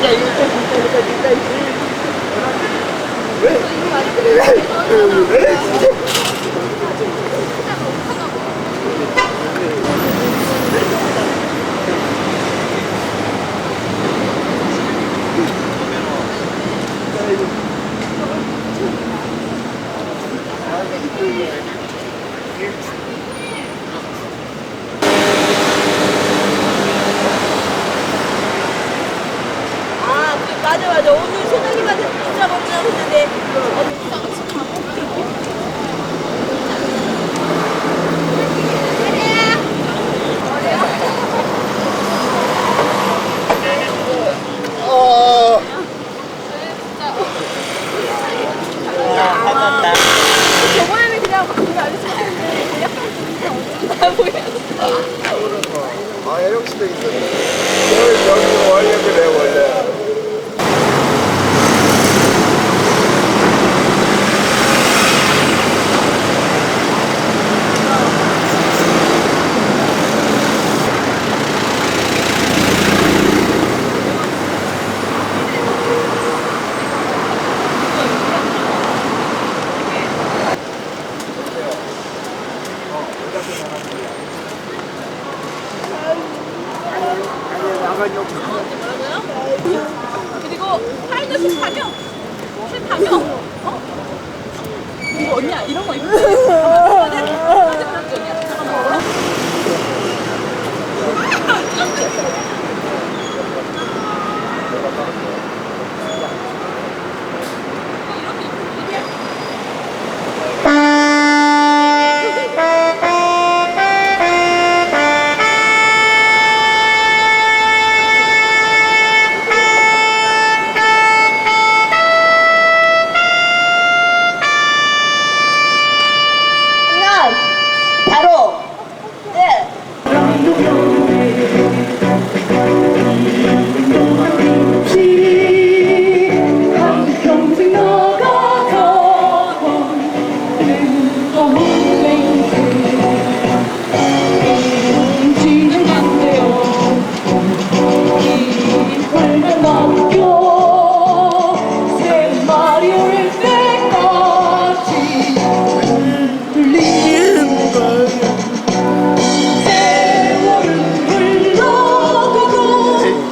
야, 이거 진짜 왜? 맞아. 오늘 소장님한테 진짜 먹자고 했는데 저번에는 그냥 아저씨한테 약간 나 보였어. 아, 혜영 씨도 있었네. 여기 원래 그래, 원래. 그리고 파이너 술 타면 어? 이거 언니야 이런 거 입고 바로 네. 한평생 나가던 뜨거운 냉수 진행한대요. 이빨만 남겨 새 말이 올 때까지 흘리는 세월은 흘러가고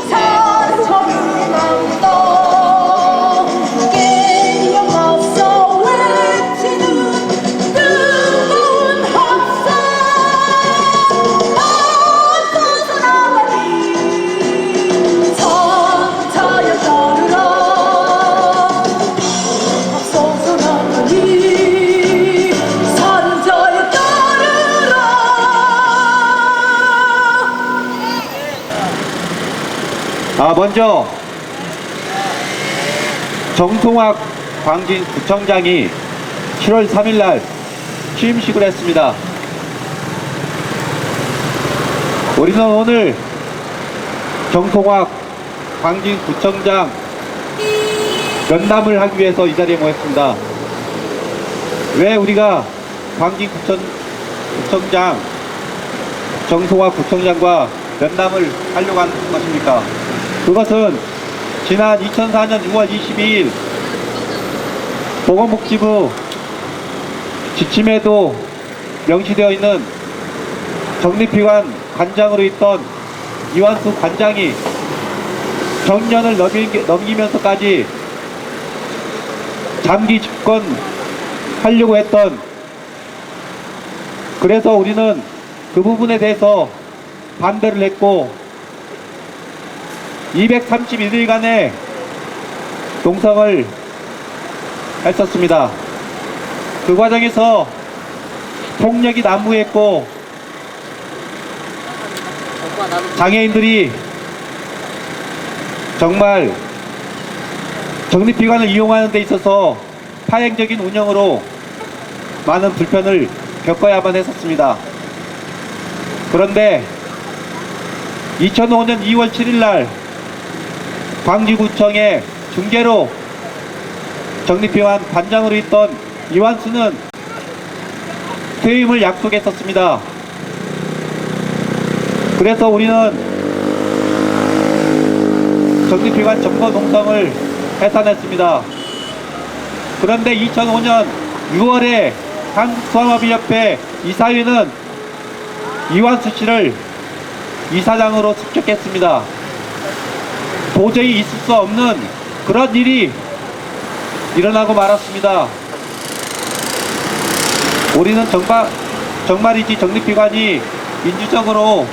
사철은 안다. 깨어 맞서 외치는 뜨거운 합성 앞서서 나가니 산자여 따르라. 앞서서 나가니 산자여 따르라. 먼저 정통학 광진구청장이 7월 3일날 취임식을 했습니다. 우리는 오늘 정통학 광진구청장 면담을 하기 위해서 이 자리에 모였습니다. 왜 우리가 광진구청장 정통학 구청장과 면담을 하려고 하는 것입니까? 그것은 지난 2004년 6월 22일 보건복지부 지침에도 명시되어 있는 정립기관 관장으로 있던 이완수 관장이 정년을 넘기면서까지 장기 집권하려고 했던, 그래서 우리는 그 부분에 대해서 반대를 했고 231일간의 농성을 했었습니다. 그 과정에서 폭력이 난무했고 장애인들이 정말 정립기관을 이용하는 데 있어서 파행적인 운영으로 많은 불편을 겪어야만 했었습니다. 그런데 2005년 2월 7일날 광주구청의 중재로 정립기관 관장으로 있던 이완수는 퇴임을 약속했었습니다. 그래서 우리는 정립기관 점거 농성을 해산했습니다. 그런데 2005년 6월에 한국수화업협회 이사회는 이완수 씨를 이사장으로 승격했습니다. 도저히 있을 수 없는 그런 일이 일어나고 말았습니다. 우리는 정말이지 정립기관이 민주적으로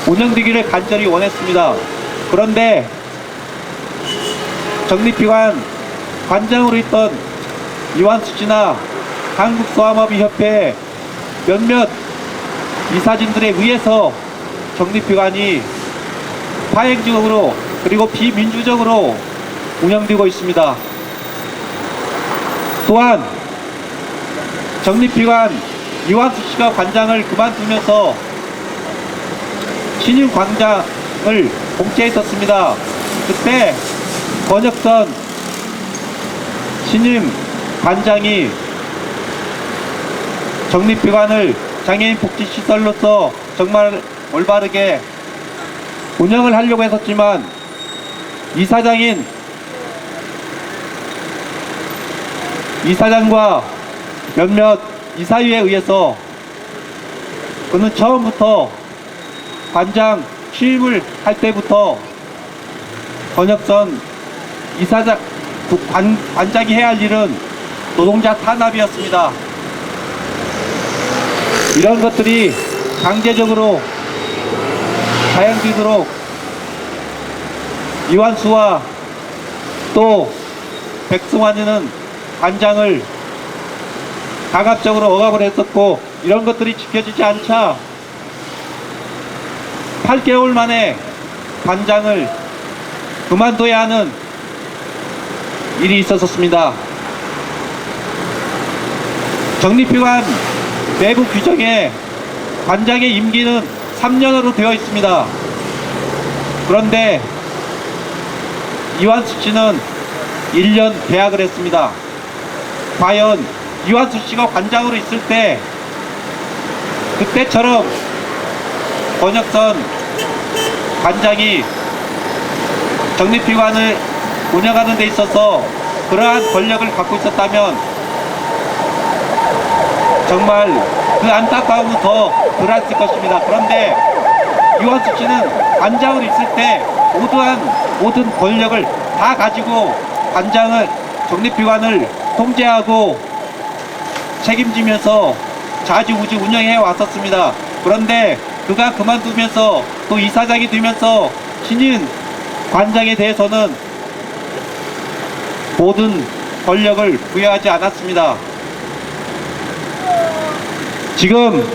운영되기를 간절히 원했습니다. 그런데 정립기관 관장으로 있던 이완수 씨나 한국수화업협회 몇몇 이사진들에 의해서 정립기관이 파행적으로 그리고 비민주적으로 운영되고 있습니다. 또한 정립기관 이완수 씨가 관장을 그만두면서 신임 관장을 공채했었습니다. 그때 권혁선 신임 관장이 정립기관을 장애인 복지시설로서 정말 올바르게 운영을 하려고 했었지만 이사장과 몇몇 이사위에 의해서 그는 처음부터 관장 취임을 할 때부터 권혁선 관장이 해야 할 일은 노동자 탄압이었습니다. 이런 것들이 강제적으로 자행되도록 이완수와 또 백승환이는 관장을 강압적으로 억압을 했었고, 이런 것들이 지켜지지 않자 8개월 만에 관장을 그만둬야 하는 일이 있었습니다. 정립기관 내부 규정에 관장의 임기는 3년으로 되어 있습니다. 그런데 이완수 씨는 1년 계약을 했습니다. 과연 이완수 씨가 관장으로 있을 때 그때처럼 권혁선 관장이 정립기관을 운영하는 데 있어서 그러한 권력을 갖고 있었다면 정말 그 안타까움은 더 덜했을 것입니다. 그런데 이완수 씨는 관장으로 있을 때 모든 권력을 다 가지고 정립기관을 통제하고 책임지면서 좌지우지 운영해 왔었습니다. 그런데 그가 그만두면서 또 이사장이 되면서 신인 관장에 대해서는 모든 권력을 부여하지 않았습니다. 지금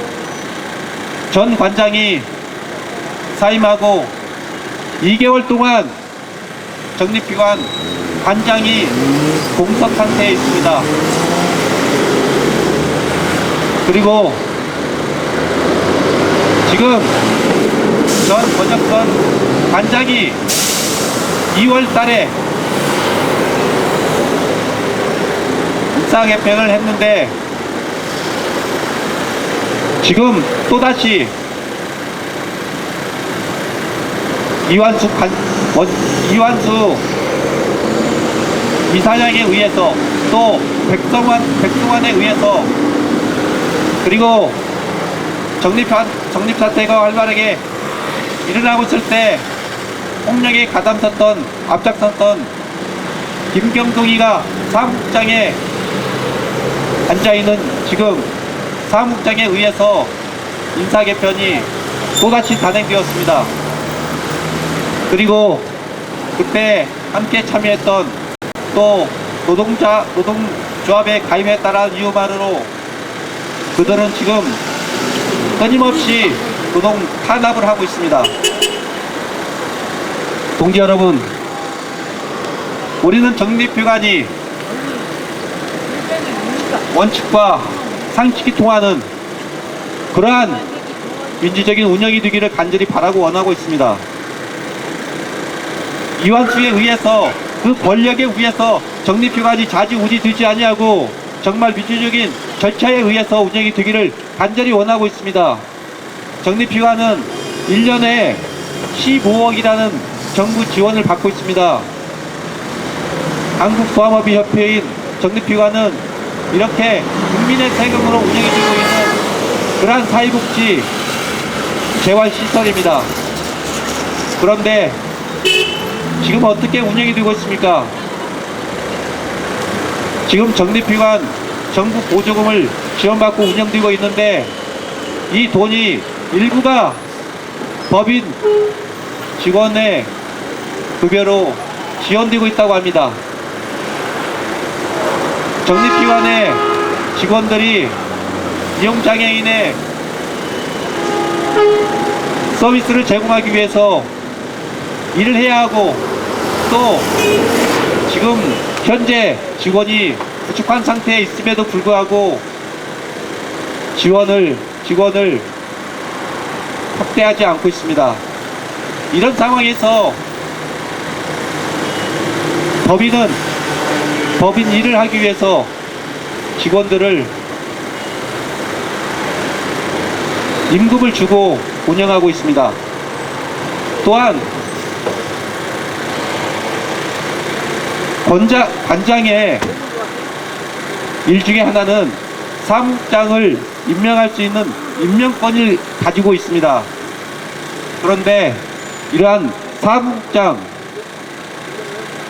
전 관장이 사임하고 2개월 동안 정립기관 관장이 공석 상태에 있습니다. 그리고 지금 전 권혁선 관장이 2월 달에 입사개편을 했는데 지금 또다시 이완수 이사장에 의해서 또 백성환에 의해서 그리고 정립사태가 활발하게 일어나고 있을 때 폭력에 앞장섰던 김경동이가 사무국장에 앉아있는 지금 사무국장에 의해서 인사개편이 또다시 단행되었습니다. 그리고 그때 함께 참여했던 또 노동조합에 가입했다라는 이유만으로 그들은 지금 끊임없이 노동 탄압을 하고 있습니다. 동지 여러분, 우리는 정립기관이 원칙과 상식이 통하는 그러한 민주적인 운영이 되기를 간절히 바라고 원하고 있습니다. 이완수에 의해서 그 권력에 의해서 정립기관이 좌지우지 되지 아니하고 정말 민주적인 절차에 의해서 운영이 되기를 간절히 원하고 있습니다. 정립기관은 1년에 15억이라는 정부 지원을 받고 있습니다. 한국소아마비협회인 정립기관은 이렇게 국민의 세금으로 운영해주고 있는 그러한 사회복지 재활시설입니다. 그런데 지금 어떻게 운영이 되고 있습니까? 지금 정립기관 정부 보조금을 지원받고 운영되고 있는데 이 돈이 일부가 법인 직원의 급여로 지원되고 있다고 합니다. 정립기관의 직원들이 이용장애인의 서비스를 제공하기 위해서 일을 해야 하고 또 지금 현재 직원이 부족한 상태에 있음에도 불구하고 직원을 확대하지 않고 있습니다. 이런 상황에서 법인 일을 하기 위해서 직원들을 임금을 주고 운영하고 있습니다. 또한 관장의 일 중에 하나는 사무국장을 임명할 수 있는 임명권을 가지고 있습니다. 그런데 이러한 사무국장,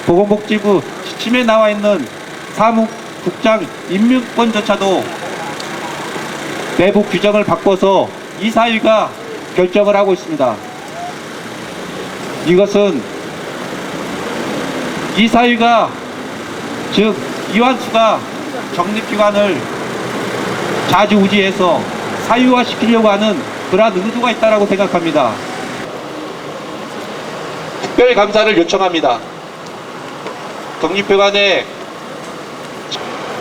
보건복지부 지침에 나와 있는 사무국장 임명권조차도 내부 규정을 바꿔서 이사위가 결정을 하고 있습니다. 이것은 이사위가 즉 이완수가 정립기관을 좌지우지해서 사유화시키려고 하는 그러한 의도가 있다고 생각합니다. 특별감사를 요청합니다. 정립기관의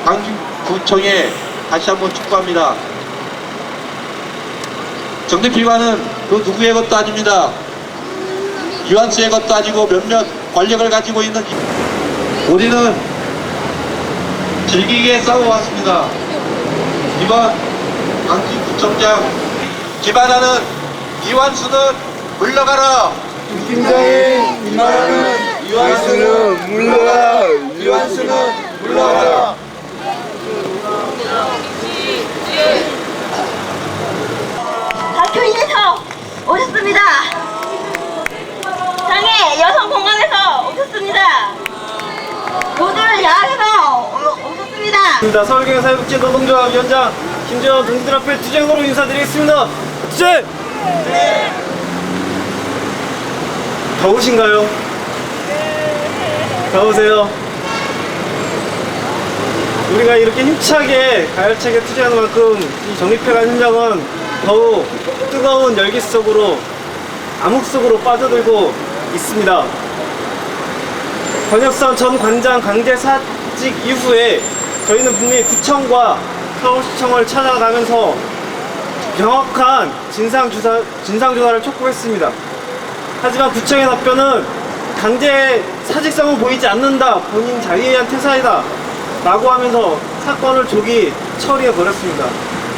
강구청에 다시 한번 촉구합니다. 정립기관은 그 누구의 것도 아닙니다. 이완수의 것도 아니고 몇몇 권력을 가지고 있는 우리는 질기게 싸워왔습니다. 이번 강진구청장 기반하는 이완수는 물러가라. 김장인 이만하는 이완수는 물러가라. 이완수는 물러가라. 다큐인에서 오셨습니다. 장애 여성공항에서 오셨습니다. 모두를 야학에서 오셨습니다. 서울경영 사회복지 노동조합 위원장 김재원 동지들 앞에 투쟁으로 인사드리겠습니다. 투쟁! 네. 더우신가요? 더우세요? 우리가 이렇게 힘차게 가열차게 투쟁하는 만큼 이 정립회관 현장은 더욱 뜨거운 열기 속으로 암흑 속으로 빠져들고 있습니다. 권혁선 전 관장 강제 사직 이후에 저희는 분명히 구청과 서울시청을 찾아가면서 명확한 진상조사를 촉구했습니다. 하지만 구청의 답변은 강제 사직성은 보이지 않는다, 본인 자유에 의한 퇴사이다 라고 하면서 사건을 조기 처리해버렸습니다.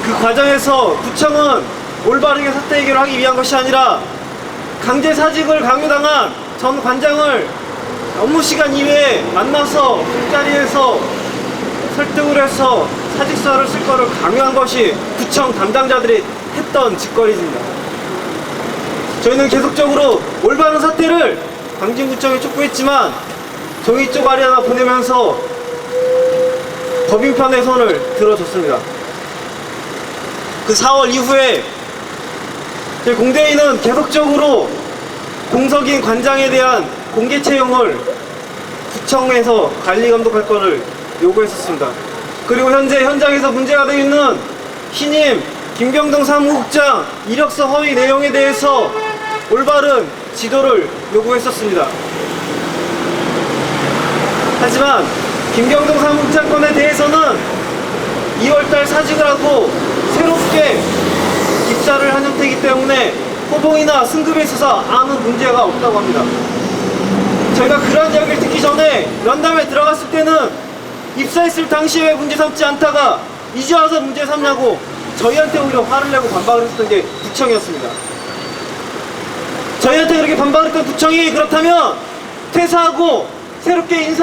그 과정에서 구청은 올바르게 사태 해결을 하기 위한 것이 아니라 강제 사직을 강요당한 전 관장을 업무 시간 이외에 만나서 술자리에서 설득을 해서 사직서를 쓸 거를 강요한 것이 구청 담당자들이 했던 짓거리입니다. 저희는 계속적으로 올바른 사태를 광진구청에 촉구했지만 종이 쪼가리 하나 보내면서 법인편의 손을 들어줬습니다. 그 4월 이후에 저희 공대위는 계속적으로 공석인 관장에 대한 공개 채용을 구청에서 관리 감독할 것을 요구했었습니다. 그리고 현재 현장에서 문제가 되어 있는 신임 김병동 사무국장 이력서 허위 내용에 대해서 올바른 지도를 요구했었습니다. 하지만 김병동 사무국장 건에 대해서는 2월달 사직을 하고 새롭게 입사를 한 형태이기 때문에 호봉이나 승급에 있어서 아무 문제가 없다고 합니다. 저희가 그런 이야기를 듣기 전에 면담에 들어갔을 때는 입사했을 당시에 왜 문제 삼지 않다가 이제 와서 문제 삼냐고 저희한테 오히려 화를 내고 반박을 했었던 게 구청이었습니다. 저희한테 그렇게 반발했던 구청이 그렇다면 퇴사하고 새롭게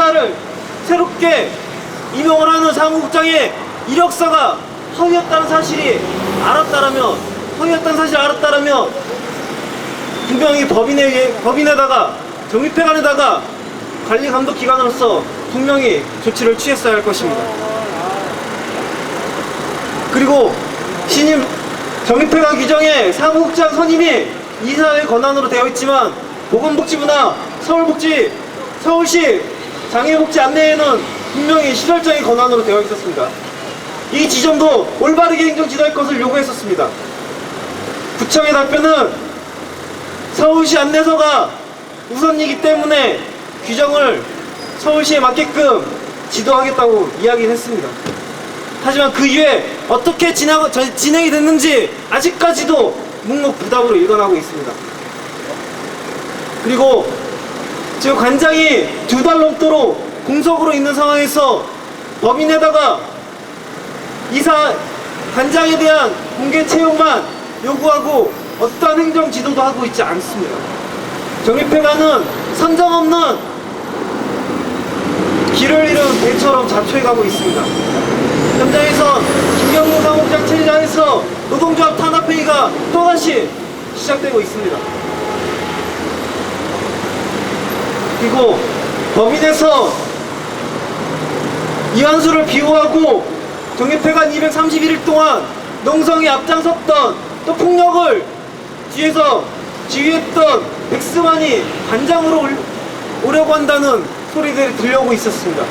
임용을 하는 사무국장의 이력서가 허위였다는 사실을 알았다라면 분명히 법인에다가 정립회관에다가 관리감독기관으로서 분명히 조치를 취했어야 할 것입니다. 그리고 신임 정립회관 규정에 사무국장 선임이 이사회 권한으로 되어 있지만 보건복지부나 서울시 장애복지 안내에는 분명히 시설장의 권한으로 되어 있었습니다. 이 지점도 올바르게 행정 지도할 것을 요구했었습니다. 구청의 답변은 서울시 안내서가 우선이기 때문에 규정을 서울시에 맞게끔 지도하겠다고 이야기를 했습니다. 하지만 그 이후에 어떻게 진행이 됐는지 아직까지도 묵묵부답으로 일관하고 있습니다. 그리고 지금 관장이 2달 넘도록 공석으로 있는 상황에서 법인에다가 관장에 대한 공개 채용만 요구하고 어떠한 행정 지도도 하고 있지 않습니다. 정립회관은 선정 없는 길을 잃은 배처럼 자초해가고 있습니다. 현장에서 김경무 사무국장 체제하에서 노동조합 탄압회의가 또다시 시작되고 있습니다. 그리고 법인에서 이완수를 비호하고 정립회관 231일 동안 농성에 앞장섰던 또 폭력을 뒤에서 지휘했던 백스만이 관장으로 오려고 한다는 소리들이 들려오고 있었습니다.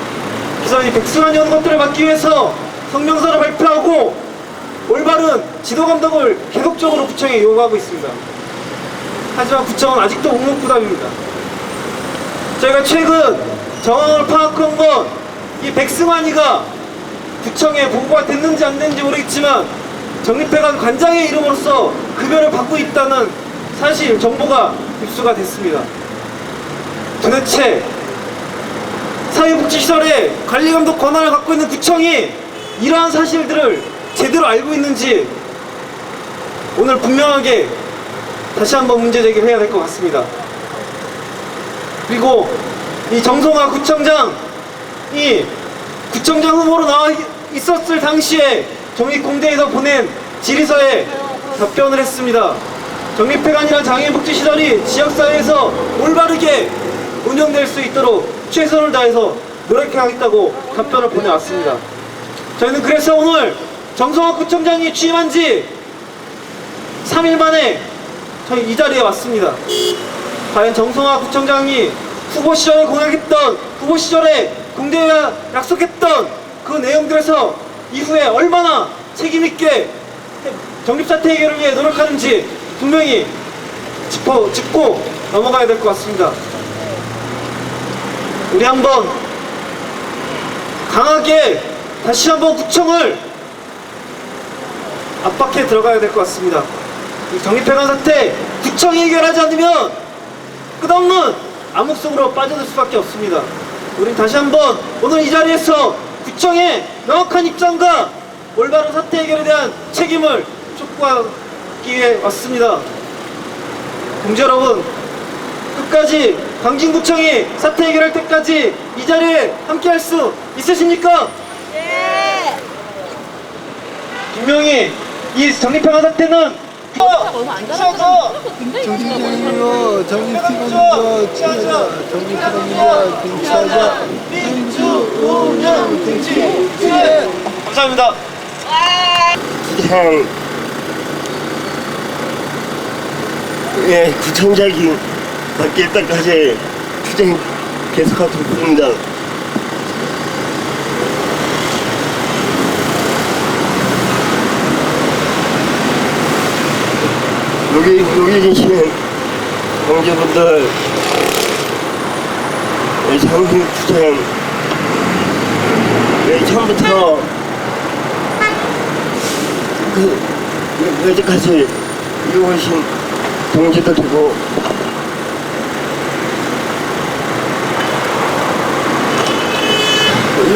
그래서 이 백스만이 온 것들을 막기 위해서 성명서를 발표하고 올바른 지도감독을 계속적으로 구청에 요구하고 있습니다. 하지만 구청은 아직도 묵묵부답입니다. 저희가 최근 정황을 파악한 건 이 백스만이가 구청에 보고가 됐는지 안 됐는지 모르겠지만 정립회관 관장의 이름으로서 급여를 받고 있다는 사실 정보가 입수가 됐습니다. 도대체 사회복지시설의 관리감독 권한을 갖고 있는 구청이 이러한 사실들을 제대로 알고 있는지 오늘 분명하게 다시 한번 문제 제기를 해야 될 것 같습니다. 그리고 이 정성화 구청장이 구청장 후보로 나와 있었을 당시에 정립공대에서 보낸 질의서에 답변을 했습니다. 정립회관이나 장애복지시설이 지역사회에서 올바르게 운영될 수 있도록 최선을 다해서 노력해야겠다고 답변을 보내왔습니다. 저희는 그래서 오늘 정성화 구청장이 취임한 지 3일 만에 저희 이 자리에 왔습니다. 과연 정성화 구청장이 후보 시절에 공대에 약속했던 그 내용들에서 이후에 얼마나 책임있게 정립사태 해결을 위해 노력하는지 분명히 짚고 넘어가야 될 것 같습니다. 우리 한번 강하게 다시 한번 구청을 압박해 들어가야 될 것 같습니다. 이 정립회관 사태 구청이 해결하지 않으면 끝없는 암흑 속으로 빠져들 수밖에 없습니다. 우린 다시 한번 오늘 이 자리에서 구청의 명확한 입장과 올바른 사태 해결에 대한 책임을 촉구하기 위해 왔습니다. 동지 여러분, 끝까지 광진구청이 사태 해결할 때까지 이 자리에 함께 할 수 있으십니까? 네! 분명히 이 정립회관 사태는 얼마 안 달아서 굉장히 정치적으로 정립회관과 정립회관과 등차자 민주 운영 등지 수행. 감사합니다. 부장, 구청장이 바뀔 때까지 투쟁 계속하도록 합니다. 여기 계시는 동지분들, 장훈 부장, 처음부터 여기까지 이어오신 동지들이고,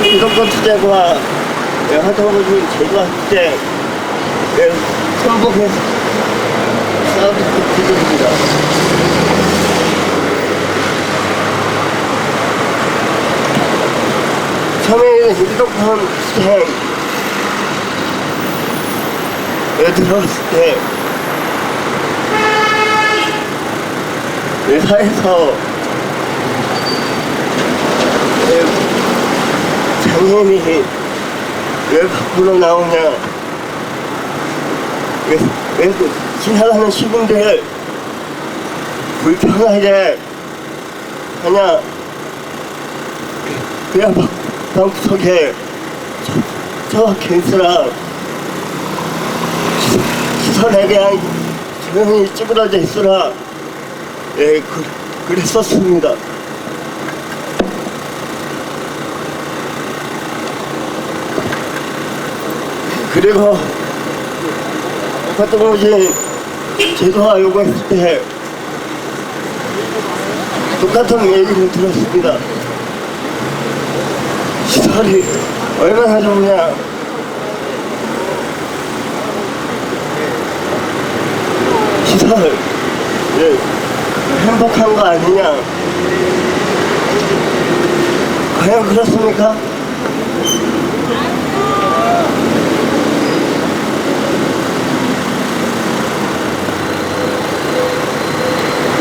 이동권 투쟁과 활동을 제도할 때 선봉해서 부탁드립니다. 처음에는 일독한 시스템에 들어왔을 때 회사에서 장애인이 왜 밖으로 나오냐, 왜 지나가는 시민들 불편하게 하냐, 그냥 방구석에 처박혀 있으라, 시설에 대한 조용히 찌그러져 있으라, 예, 그랬었습니다. 그리고 아파트공진 제도화 요구했을 때 똑같은 얘기를 들었습니다. 시설이 얼마나 좋냐, 시설 행복한 거 아니냐, 과연 그렇습니까?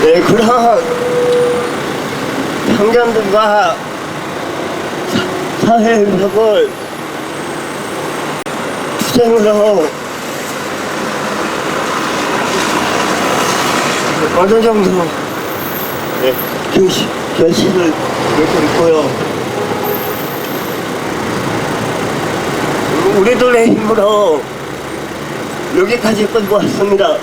네, 그런 편견들과 사회 위협을 투쟁으로 어느 정도 결실을 맺고 있고요. 우리들의 힘으로 여기까지 끌고 왔습니다.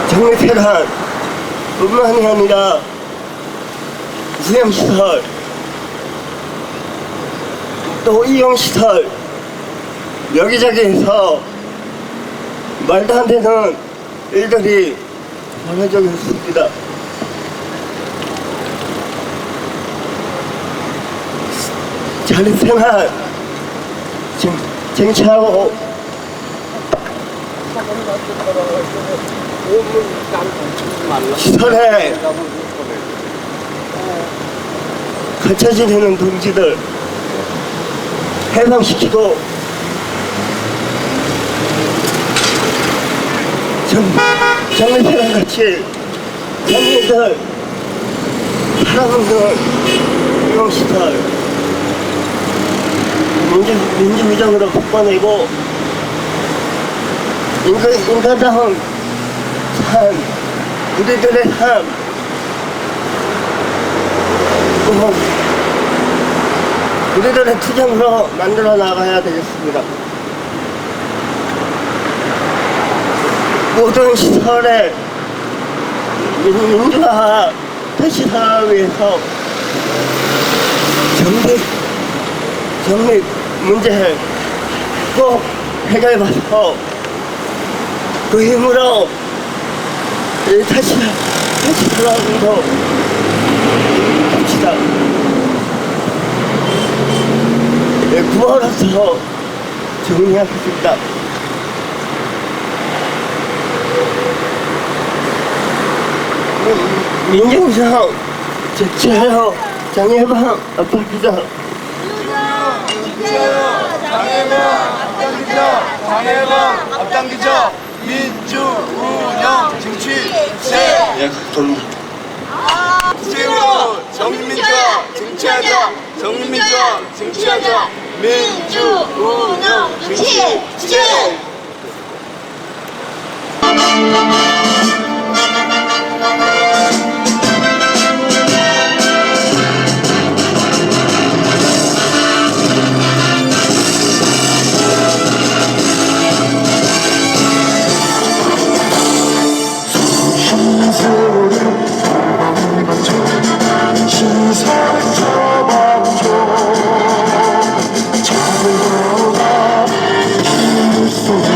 정리태란 뿐만이 아니라 수영시설, 또 이용시설, 여기저기에서 말도 안 되는 일들이 벌어지고 있습니다. 자립생활 쟁취하고 시설에 갇혀 지내는 동지들 해방시키고 정리태란같이 장애인들 살아먹는 이용시설 민주주의적으로 바꿔내고 인간다운 삶, 우리들의 삶, 또 우리들의 투쟁으로 만들어 나가야 되겠습니다. 모든 시설의 민주화 대시설을 위해서 정립 문제를 꼭 해결해봐서 그 힘으로 다시 돌아오도록 합시다. 구호로서 정리하겠습니다. 민주우정 제치하여 장애방 앞당기자. 장애방 앞당기자. 민주운영 쟁취세. 예, 좀 투쟁으로 정민주화 쟁취하자. 정민주화 쟁취하자. 민주운영 쟁취세. 소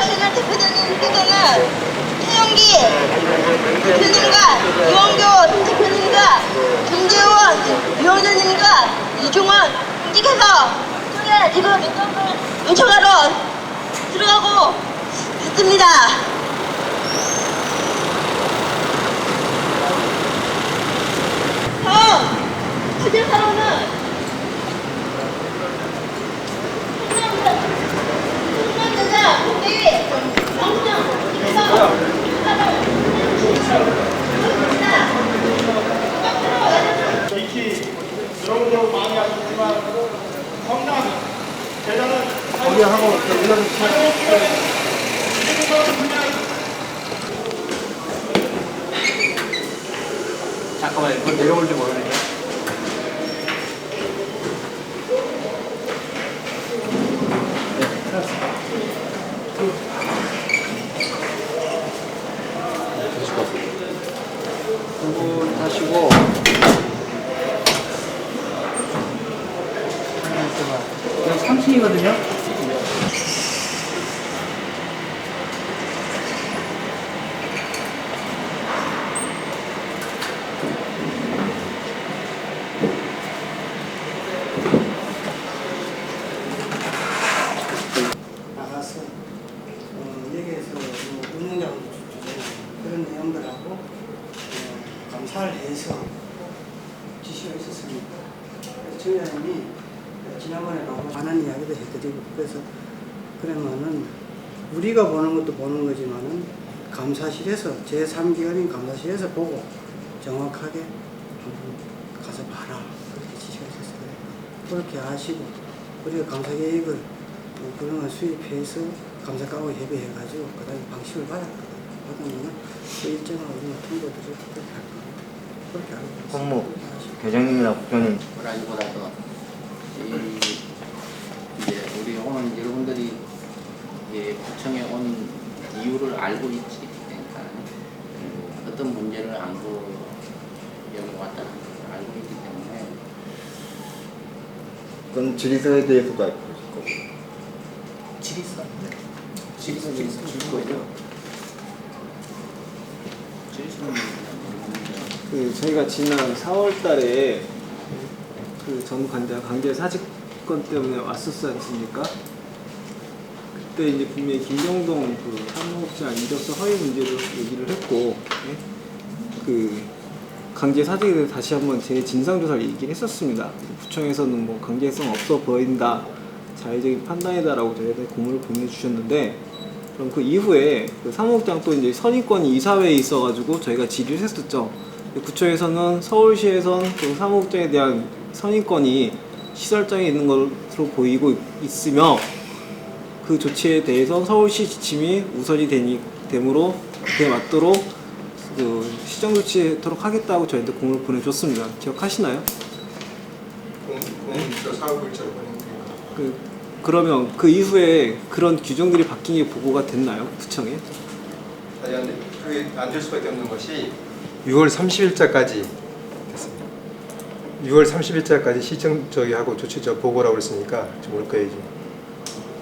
운영하시는 대표님께서는 최영기 대표님과 이원교 대표님과 김재원 위원장님과 이종원 형님께서 저에 지금 요청하러 들어가고 있습니다. 다음 수질사로는 성남대자 국대 정수정님께서 익히 여러분들 많이 아시지만 성남 대전은 거기하고 잠깐만요. 그걸 내려올지 모르겠네. 두분 하시고 3층이거든요. 나가서 여기에서 운영자분 그런 내용들하고 감사를 해서 지시가 있었습니다. 그래서 청장님이 지난번에 너무 많은 이야기도 해드리고 그래서 그러면은 우리가 보는 것도 보는 거지만은 감사실에서 제3기관인 감사실에서 보고 정확하게 한번 가서 봐라 그렇게 지시가 있었어요. 그렇게 하시고 우리가 감사계획을 그런 걸 수입해서 감사과하고 협의해가지고 그 다음에 방식을 받았거든요. 받으면은 그 일정하고 우리가 통보드리고 그렇게 할 겁니다. 그렇게 알고 있습니다. 법무 회장님이나 국장님 그라기보다도 이제 우리 오는 여러분들이 구청에 온 이유를 알고 있지. 그러니까 어떤 문제를 안고 여기 왔다는 걸 알고 있기 때문에 그건 질서에 대해서도 알고 있을 거고. 질서 줄 거예요. 질서는 그 저희가 지난 4월달에 그 전 관장 강제 사직권 때문에 왔었지 않습니까? 그때 이제 분명히 김경동 그 사무국장 이력서 허위 문제를 얘기를 했고, 예? 그 강제 사직에 대해서 다시 한번 제 진상조사를 얘기를 했었습니다. 구청에서는 뭐 강제성 없어 보인다, 자의적인 판단이다라고 저희한테 고문을 보내주셨는데, 그럼 그 이후에 그 사무국장 또 이제 선임권이 이사회에 있어가지고 저희가 질의를 했었죠. 구청에서는 서울시에선 그 사무국장에 대한 선임권이 시설장에 있는 것으로 보이고 있으며 그 조치에 대해서 서울시 지침이 우선이 되므로 그에 맞도록 그 시정 조치하도록 하겠다고 저희한테 공문을 보내줬습니다. 기억하시나요? 공문서 사업일자로 보낸 그러면 그 이후에 그런 규정들이 바뀐 게 보고가 됐나요? 구청에? 아니, 그게 안 될 수밖에 없는 것이 6월 30일자까지 됐습니다. 6월 30일자까지 시정 하고 조치 보고라고 그랬으니까 좀 올 거예요.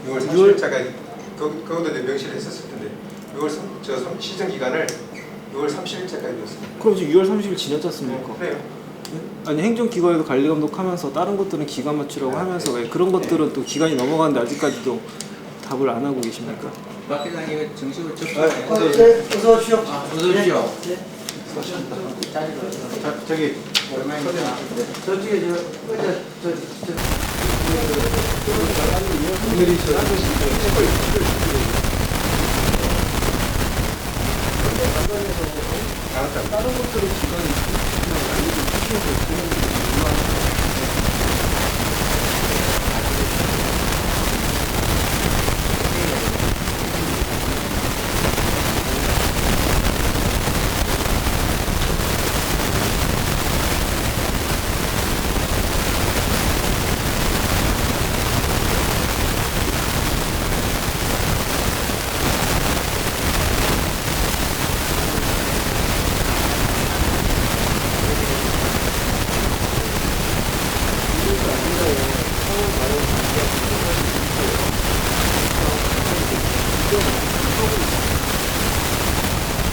6월 30일자까지 그것도 내 명시를 했었을 텐데 6월 시정 기간을 6월 30일자까지 줬습니다. 그럼 지금 6월 30일 지났지 않습니까? 그래요. 아니 행정기관에도 관리감독하면서 다른 것들은 기간 맞추라고 하면서 왜 그런 것들은 또 기간이 넘어가는데 아직까지도 답을 안 하고 계십니까? 박 회장님 정식으로 접수해. 어서 오십시오. 어서 오십시오. 저기 오랜만입니다. 저쪽에 오늘이 다른 것들은 기간이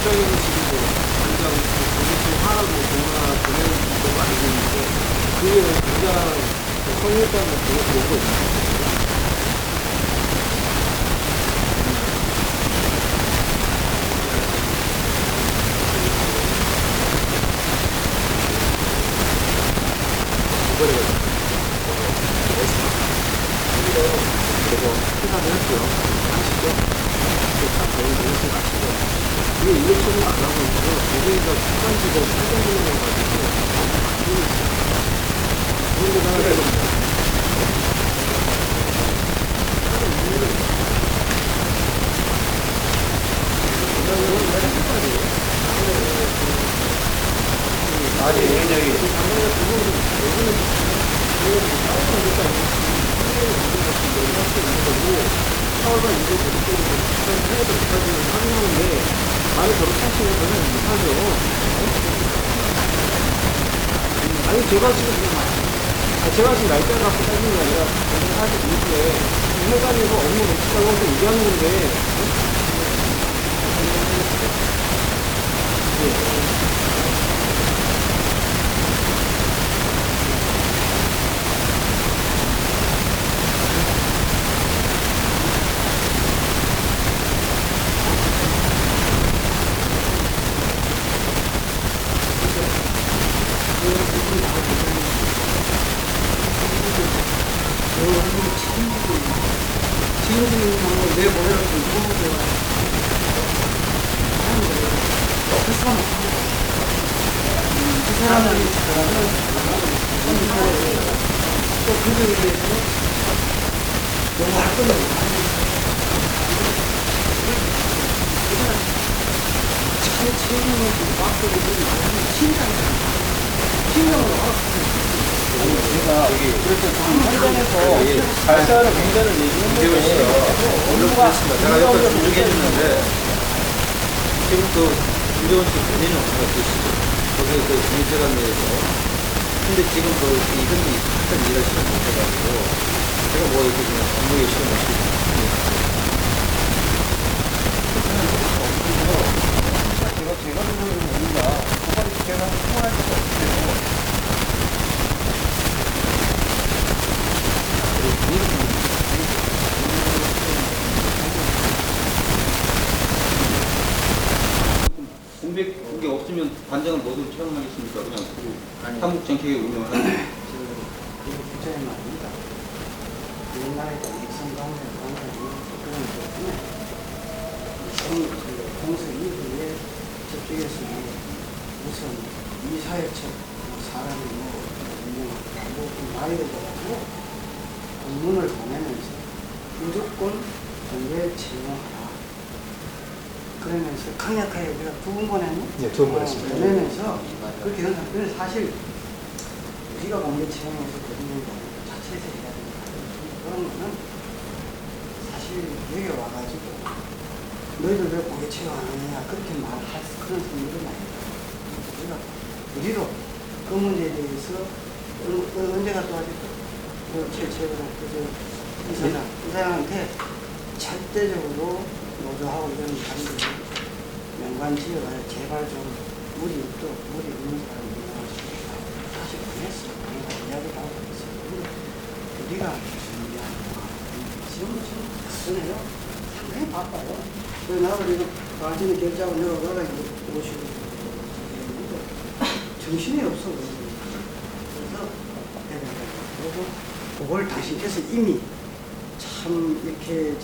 국장님은 지금 뭐 당장 공개청 하라고 전화 보내는 것도 알고 있는데 그게 당장 성립단을 보고 있습니다. 그래서 회사를 했고요. 아시죠? 다 저희 모습을 마치고 이게 일렉션을 안 하고 있어요. 거기에서 국산직업 사정진을 해가지고 안 되고 있어요. 그런 데가 하나 됩니다. 아니, 저기. 사업은 이제 해외도 못하지는 하는데 많이 저렇게 하시면 저는 못하죠. 아니 제가 지금 날짜를 갖고 따지는 게 아니라 사실 이후에 회사에서 업무 놓치다고 해서 얘기하는 건데 내 머리를 좀 뽑아줘요. 그 사람은 또 그들에 대해서 너무 할 거는 참 책임을 좀 받고 있는 신장을 아니, 제가 그래서 지금 현장에서 발사하는 공간을 얘기했는데 어렵습니다. 제가 여기서 준비했는데 지금 또 김재원 씨 본인은 어떻게 보시죠? 거기에 그 중재관내에서 근데 지금 그 이분이 같은 일을 시험 못해가지고 제가 뭐 이렇게 그냥 업무에 시험 없이 제가 보는 우리가 고발이 제가 통화할 수가 없어요. 공백 게 없으면 관장은 뭐든 채용하겠습니까? 그냥 한국장기계 운영하는. 이거 부자의 말입니다. 옛날에 익성강을 그런 때문에 공사 이후에 저쪽에서 우선 이사회처 사람이 운영하고 말이 되더라고 공문을 보내면서 무조건 공개 채용하라. 그러면서 강력하게 우리가 2번 보냈니? 네, 2번 보냈습니다. 보내면서 그렇게 해서 사실 우리가 공개 채용해서 거짓말 자체에서 해야 된다. 그런 거는 사실 여기 와가지고 너희들 왜 공개 채용 안 하느냐 그렇게 말할 그런 분들은 아니다. 우리도 그 문제에 대해서 언제가 도와줄까? 이사장한테 절대적으로 노조하고 이런 사람들이 명관 지어가 제발 좀 물이 없는 사람을 운영할 수 있다. 다시 보냈어. 이야기를 하고 있어요. 우리가 지금 바쁘네요. 상당히 바빠요. 그래서 나도 지금 당신이 결제하고 내가 오시고 정신이 없어. 그래서 그걸 당신께서 이미 참 이렇게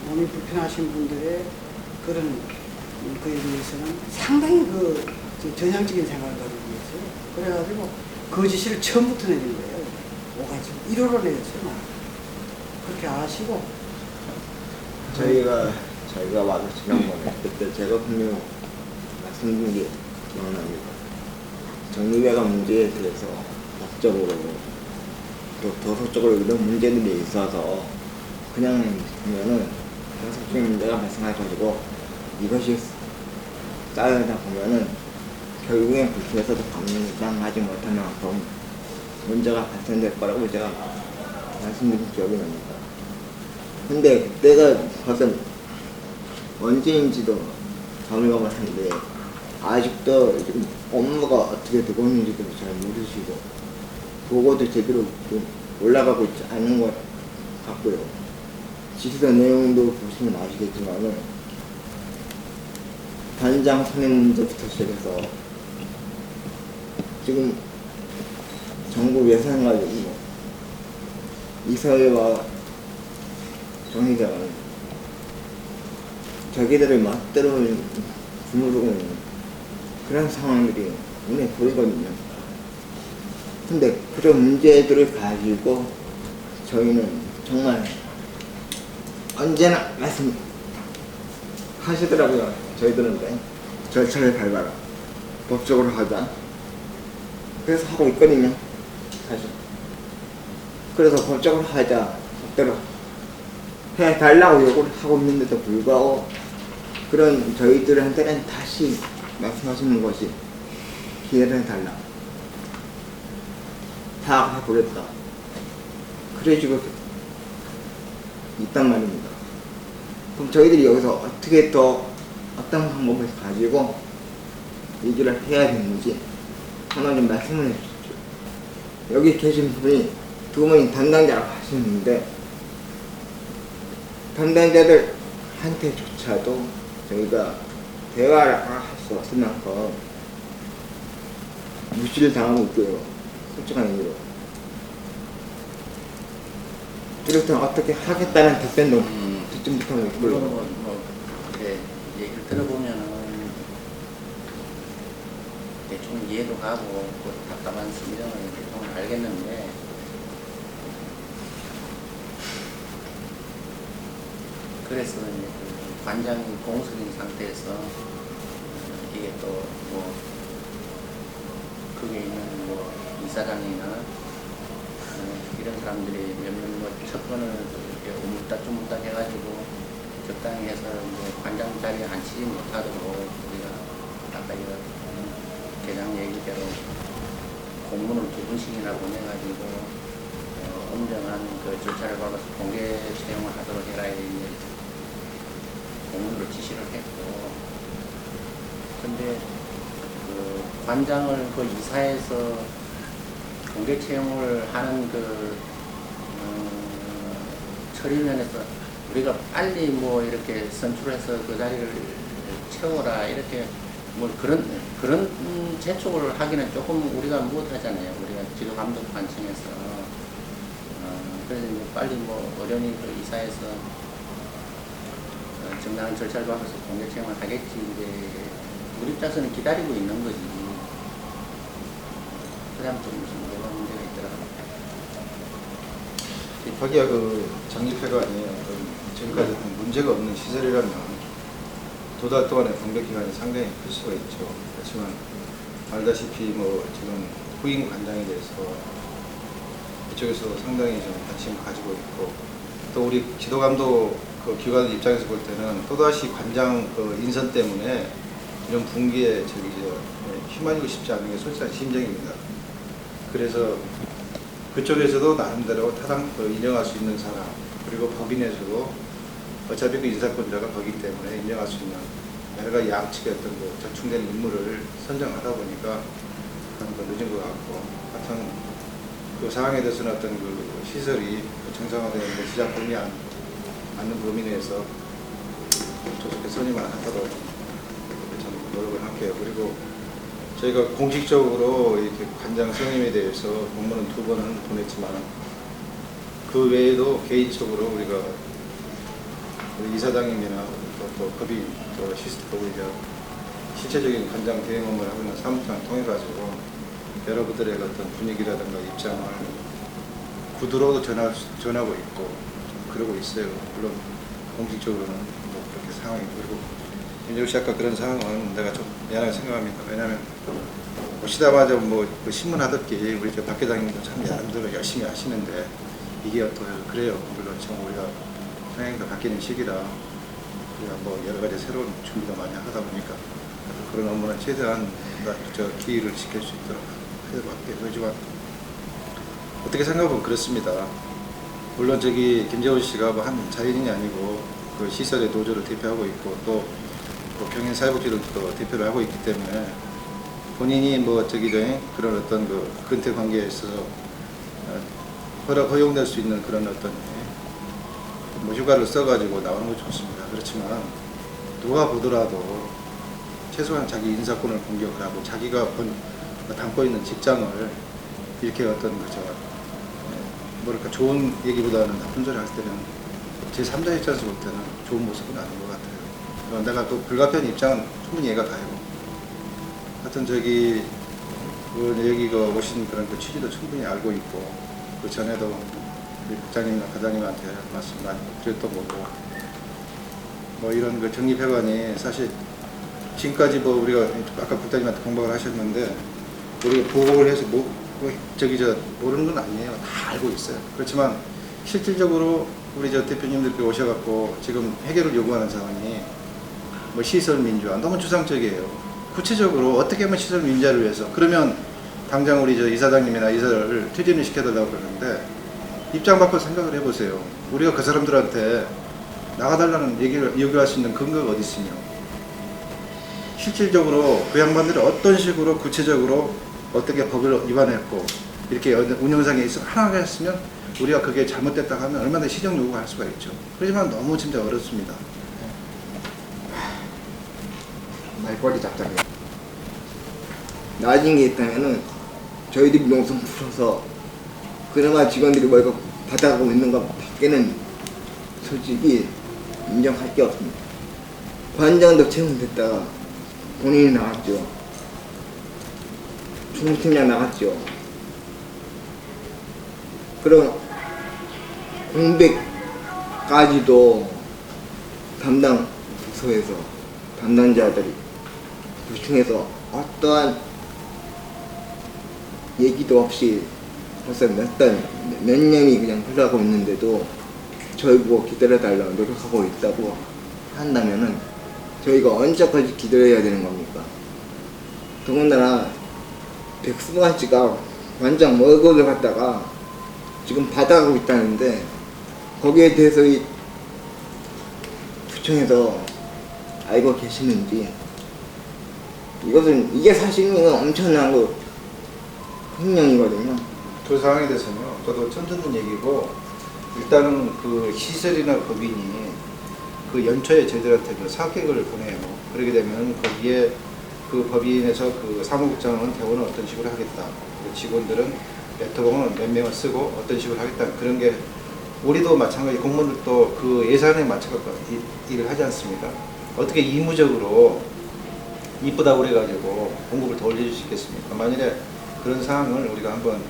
몸이 불편하신 분들의 그런 그에 대해서는 상당히 전향적인 생각을 가지고 있어요. 그래가지고 그 지시를 처음부터 내린 거예요. 오가지고 1호로 내렸어요. 그렇게 아시고 저희가 와서 지난번에 그때 제가 분명 말씀드린 게 기억납니다. 정리배관 문제에 대해서 법적으로 또 도서적으로 이런 문제들이 있어서 그냥 보면은 도서적인 문제가 발생해가지고 이것이 쌓여다 보면은 결국엔 국회에서도 감당하지 못할 만큼 문제가 발생될 거라고 제가 말씀드린 기억이 납니다. 근데 그때가 벌써 언제인지도 가물가물한데 아직도 지금 업무가 어떻게 되고 있는지도 잘 모르시고 보고도 제대로 좀 올라가고 있지 않은 것 같고요. 지시서 내용도 보시면 아시겠지만은 반장 선임 문제부터 시작해서 지금 정부 예산 가지고 이사회와 정의당은 자기들을 맞대로 주무르고 있는 그런 상황들이 눈에 보이거든요. 근데 그런 문제들을 가지고 저희는 정말 언제나 말씀하시더라고요. 저희들은 절차를 밟아라, 법적으로 하자. 그래서 하고 있거든요, 사실. 그래서 법적으로 하자, 법대로 해달라고 요구를 하고 있는데도 불구하고 그런 저희들한테는 다시 말씀하시는 것이 기회를 해달라, 파악해보겠다, 그래주고 있단 말입니다. 그럼 저희들이 여기서 어떻게 또 어떤 방법을 가지고 얘기를 해야 되는지 하나 좀 말씀을 해주십시오. 여기 계신 분이 두 분이 담당자라고 하시는데 담당자들한테조차도 저희가 대화를 할 수 없을 만큼 무시를 당하고 있고요. 솔직한 의미로. 그렇다면 어떻게 하겠다는 답변도 듣지 못하고 있고요. 그래, 얘기를 들어보면은 대충 이해도 가고 그 답답한 심정을 대충 알겠는데 그래서 이제 그 관장이 공석인 상태에서 이게 또 뭐 그게 있는 뭐 이사장이나 이런 사람들이 몇몇 뭐 접근을 이렇게 우물딱주물딱 해가지고 적당히 해서 이제 관장 자리에 앉히지 못하도록 우리가 아까 이거 계장 얘기대로 공문을 2분씩이나 보내가지고 엄정한 그 절차를 밟아서 공개 채용을 하도록 해라 이제 공문으로 지시를 했고, 근데 그 관장을 그 이사에서 공개 채용을 하는 그 처리면에서 우리가 빨리 뭐 이렇게 선출해서 그 자리를 채워라 이렇게 뭐 그런 재촉을 하기는 조금 우리가 못하잖아요. 우리가 지도감독 관청에서 그래서 이제 빨리 뭐 어련히 그 이사에서 정당한 절차를 밟아서 공개 채용을 하겠지. 이제 우리 입장에서는 기다리고 있는 거지. 그다음 좀 무슨 뭐가 문제가 있더라고요. 거기가 그 장립회관이 지금까지 문제가 없는 시설이라면 2달 동안의 공백 기간이 상당히 클 수가 있죠. 그렇지만 알다시피 뭐 지금 후임 관장에 대해서 이쪽에서 상당히 좀 관심을 가지고 있고, 또 우리 지도감독 그 기관 입장에서 볼 때는 또다시 관장 그 인선 때문에 이런 분기에 휘말리고 싶지 않은 게 솔직한 심정입니다. 그래서 그쪽에서도 나름대로 타당 인정할 수 있는 사람, 그리고 법인에서도 어차피 그 인사권자가 거기 때문에 인정할 수 있는 여러 가지 양측의 어떤 그 절충된 인물을 선정하다 보니까 늦은 것 같고, 하여튼 그 상황에 대해서는 어떤 그 시설이 정상화되는 데 시작범위 않는 범위 내에서 조속히 선임을 하도록 참 노력을 할게요. 그리고 저희가 공식적으로 이렇게 관장 선임에 대해서 공문은 2번은 보냈지만 그 외에도 개인적으로 우리가 우리 이사장님이나 또 법인 또 실체적인 관장 대행 업무를 하고 있는 사무장을 통해 가지고 여러분들의 어떤 분위기라든가 입장을 구두로도 전하고 있고 그러고 있어요. 물론 공식적으로는 뭐 그렇게 상황이. 그리고 김재우 씨 아까 그런 상황은 내가 좀 미안하게 생각합니다. 왜냐하면 오시다마자 뭐 그 신문 하듯이 우리 박 회장님도 참 나름대로 열심히 하시는데 이게 또 그래요. 물론 지금 우리가 상황도 바뀌는 시기라 우리가 뭐 여러 가지 새로운 준비도 많이 하다 보니까 그런 업무는 최대한 기일을 지킬 수 있도록 해볼게요. 그렇지만 어떻게 생각하면 그렇습니다. 물론 김재훈 씨가 뭐 한 자연인이 아니고 그 시설의 노조를 대표하고 있고 또 경인사회복지를 또 대표를 하고 있기 때문에 본인이 뭐 그런 어떤 그 근태 관계에 있어서 허용될 수 있는 그런 어떤 뭐 휴가를 써가지고 나오는 거 좋습니다. 그렇지만 누가 보더라도 최소한 자기 인사권을 공격을 하고 자기가 담고 있는 직장을 이렇게 어떤 뭐랄까 좋은 얘기보다는 나쁜 소리 할 때는 제 3자 입장에서 볼 때는 좋은 모습은 아닌 것 같아요. 내가 또 불가피한 입장은 충분히 이해가 가요. 하여튼 여기 오신 그런 그 취지도 충분히 알고 있고 그 전에도 우리 국장님이나 과장님한테 말씀 많이 드렸던 거고 뭐 이런 그 정립회관이 사실 지금까지 뭐 우리가 아까 국장님한테 공박을 하셨는데 우리가 보고를 해서 모르는 건 아니에요. 다 알고 있어요. 그렇지만 실질적으로 우리 대표님들께 오셔갖고 지금 해결을 요구하는 상황이 뭐 시설 민주화 너무 추상적이에요. 구체적으로 어떻게 하면 시설 민주화를 위해서 그러면 당장 우리 이사장님이나 이사를 퇴진을 시켜달라고 그러는데 입장 바꿔 생각을 해보세요. 우리가 그 사람들한테 나가달라는 얘기를 요구할 수 있는 근거가 어디 있으며 실질적으로 그 양반들이 어떤 식으로 구체적으로 어떻게 법을 위반했고 이렇게 운영상에 있어 하나가 했으면 우리가 그게 잘못됐다 하면 얼마든지 시정 요구가 할 수가 있죠. 그렇지만 너무 진짜 어렵습니다. 말꼬리 잡자면 나아진 게 있다면은 저희들이 농성 풀어서 그나마 직원들이 월급 받아가고 있는 것 밖에는 솔직히 인정할 게 없습니다. 관장도 채용됐다가 본인이 나갔죠. 총팀장 나갔죠. 그럼 공백까지도 담당 부서에서 담당자들이 부중에서 어떠한 얘기도 없이 벌써 몇 년이 그냥 흘러가고 있는데도 저희 보고 기다려달라고 노력하고 있다고 한다면은 저희가 언제까지 기다려야 되는 겁니까? 더군다나 백수관 씨가 관장 월급을 갖다가 지금 받아가고 있다는데 거기에 대해서 이 부청에서 알고 계시는지 이게 사실은 엄청난 거 횡령이거든요. 그 상황에 대해서는요. 저도 처음 듣는 얘기고 일단은 그 시설이나 법인이 그 연초에 저희들한테 그 사업계획을 보내요. 그러게 되면 거기에 그 법인에서 그 사무국장은 대우는 어떤 식으로 하겠다. 그 직원들은 네트워크는 몇 명을 쓰고 어떤 식으로 하겠다. 그런 게 우리도 마찬가지 공무원들도 그 예산에 맞춰서 일을 하지 않습니까? 어떻게 이무적으로 이쁘다고 그래가지고 공급을 더 올려줄 수 있겠습니까? 만일에 그런 상황을 우리가 한번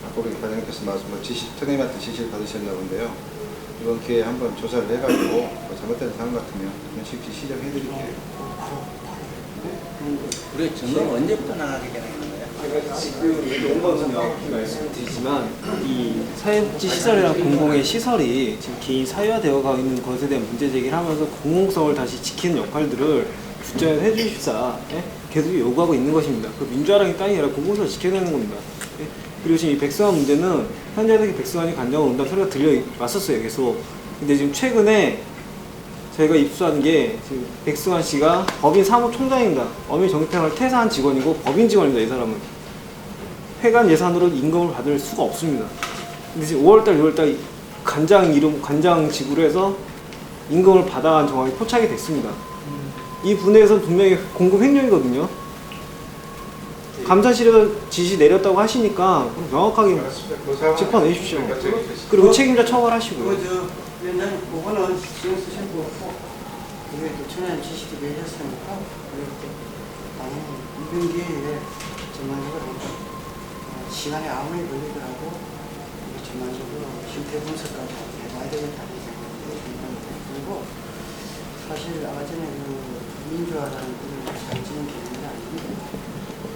아까 우리 과장님께서 선생님한테 지시를 받으셨나 본데요. 이번 기회에 한번 조사를 해가지고 뭐 잘못된 상황 같으면 즉시 시정해드릴게요. 우리 전공 언제부터 나가게 되는 거예요? 지금 용건선요 말씀드리지만 이 사회복지 시설이랑 공공의 시설이 지금 개인 사유화되어 가고 있는 것에 대한 문제 제기를 하면서 공공성을 다시 지키는 역할들을 국정에서 해주십사 계속 요구하고 있는 것입니다. 그 민주화랑이 땅이 아니라 공공성을 지켜야 되는 겁니다. 그리고 지금 이 백승환 문제는 현재는 백승환이 간장을 온다는 소리가 들려왔었어요. 계속. 근데 지금 최근에 저희가 입수한 게 지금 백승환 씨가 법인 사무총장입니다. 어미 정립회관을 퇴사한 직원이고 법인 직원입니다. 이 사람은 회관 예산으로 임금을 받을 수가 없습니다. 근데 지금 5월달, 6월달 간장 지구로 해서 임금을 받아간 정황이 포착이 됐습니다. 이 분야에서는 분명히 공급 횡령이거든요. 감사실에서 지시 내렸다고 하시니까 명확하게 짚어내십시오. 그리고 책임자 처벌하시고요. 위원장님, 그거는 신경 쓰실 거 없고, 그게 도청장 지시도 내렸으니까, 그리고 당연히 이번 기회에 전반적으로 시간이 아무리 걸리더라도 전반적으로 실태 분석까지 해봐야 되겠다는 생각이 들고, 사실 아까 전에 그 민주화라는 그걸 잘 지는 개념이 아닌데,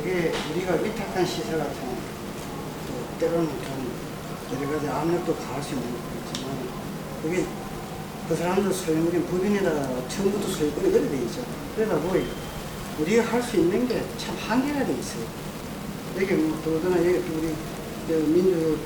그게 우리가 위탁한 시설 같은 또 때로는 좀 여러 가지 압력도 가할 수 있는 거지만 그게 그 사람들 소유물인 법인에다가 처음부터 소유권이 그래 돼 있죠. 그러다 보니 우리가 할 수 있는 게 참 한계가 돼 있어요. 여기 뭐 더더나 여기 우리 민주